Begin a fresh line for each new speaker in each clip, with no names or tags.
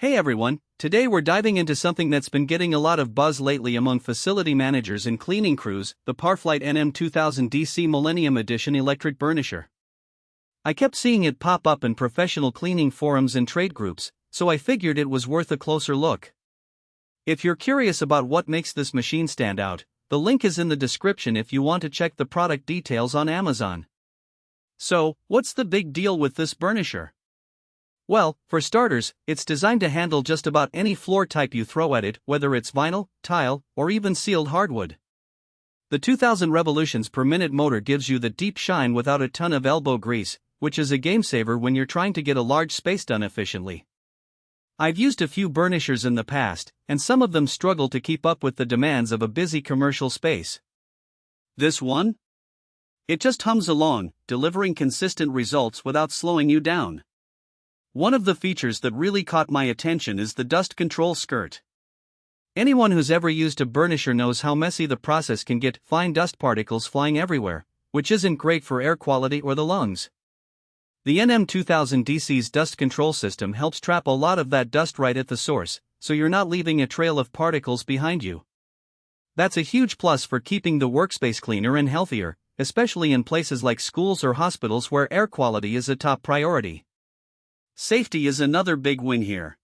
Hey everyone, today we're diving into something that's been getting a lot of buzz lately among facility managers and cleaning crews, the Powr-Flite NM2000DC Millennium Edition Electric Burnisher. I kept seeing it pop up in professional cleaning forums and trade groups, so I figured it was worth a closer look. If you're curious about what makes this machine stand out, the link is in the description if you want to check the product details on Amazon. So, what's the big deal with this burnisher? Well, for starters, it's designed to handle just about any floor type you throw at it, whether it's vinyl, tile, or even sealed hardwood. The 2000 revolutions per minute motor gives you the deep shine without a ton of elbow grease, which is a game saver when you're trying to get a large space done efficiently. I've used a few burnishers in the past, and some of them struggle to keep up with the demands of a busy commercial space. This one? It just hums along, delivering consistent results without slowing you down. One of the features that really caught my attention is the dust control skirt. Anyone who's ever used a burnisher knows how messy the process can get, fine dust particles flying everywhere, which isn't great for air quality or the lungs. The NM2000DC's dust control system helps trap a lot of that dust right at the source, so you're not leaving a trail of particles behind you. That's a huge plus for keeping the workspace cleaner and healthier, especially in places like schools or hospitals where air quality is a top priority. Safety is another big win here.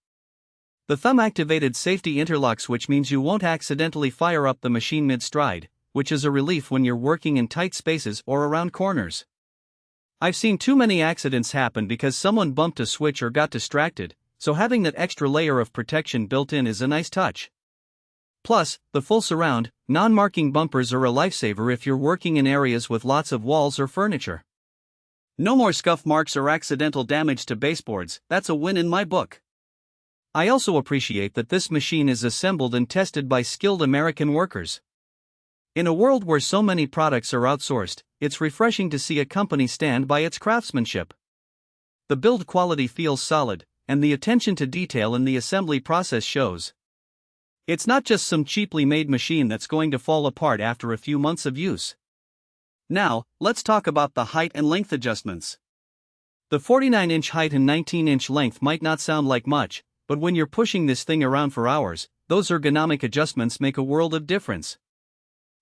The thumb-activated safety interlock switch means you won't accidentally fire up the machine mid-stride, which is a relief when you're working in tight spaces or around corners. I've seen too many accidents happen because someone bumped a switch or got distracted, so having that extra layer of protection built in is a nice touch. Plus, the full surround, non-marking bumpers are a lifesaver if you're working in areas with lots of walls or furniture. No more scuff marks or accidental damage to baseboards, that's a win in my book. I also appreciate that this machine is assembled and tested by skilled American workers. In a world where so many products are outsourced, it's refreshing to see a company stand by its craftsmanship. The build quality feels solid, and the attention to detail in the assembly process shows. It's not just some cheaply made machine that's going to fall apart after a few months of use. Now, let's talk about the height and length adjustments. The 49-inch height and 19-inch length might not sound like much, but when you're pushing this thing around for hours, those ergonomic adjustments make a world of difference.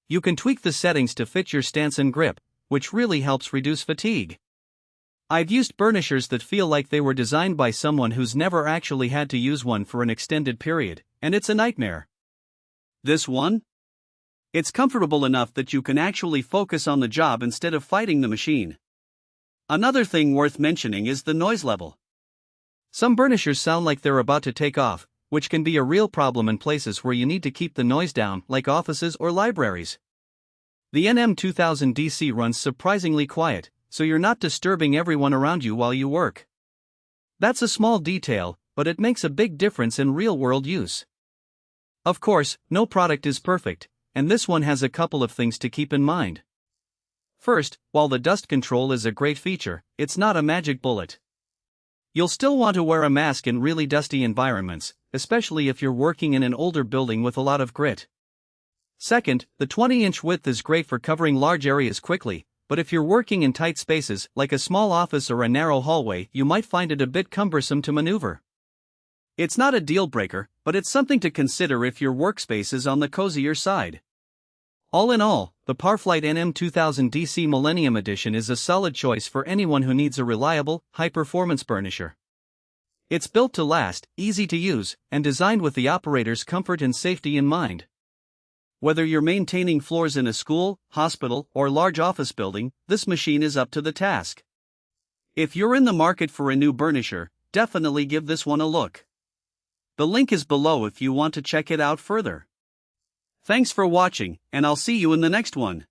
You can tweak the settings to fit your stance and grip, which really helps reduce fatigue. I've used burnishers that feel like they were designed by someone who's never actually had to use one for an extended period, and it's a nightmare. This one? It's comfortable enough that you can actually focus on the job instead of fighting the machine. Another thing worth mentioning is the noise level. Some burnishers sound like they're about to take off, which can be a real problem in places where you need to keep the noise down, like offices or libraries. The NM2000DC runs surprisingly quiet, so you're not disturbing everyone around you while you work. That's a small detail, but it makes a big difference in real-world use. Of course, no product is perfect, and this one has a couple of things to keep in mind. First, while the dust control is a great feature, it's not a magic bullet. You'll still want to wear a mask in really dusty environments, especially if you're working in an older building with a lot of grit. Second, the 20-inch width is great for covering large areas quickly, but if you're working in tight spaces, like a small office or a narrow hallway, you might find it a bit cumbersome to maneuver. It's not a deal breaker, but it's something to consider if your workspace is on the cozier side. All in all, the Powr-Flite NM2000DC Millennium Edition is a solid choice for anyone who needs a reliable, high-performance burnisher. It's built to last, easy to use, and designed with the operator's comfort and safety in mind. Whether you're maintaining floors in a school, hospital, or large office building, this machine is up to the task. If you're in the market for a new burnisher, definitely give this one a look. The link is below if you want to check it out further. Thanks for watching, and I'll see you in the next one.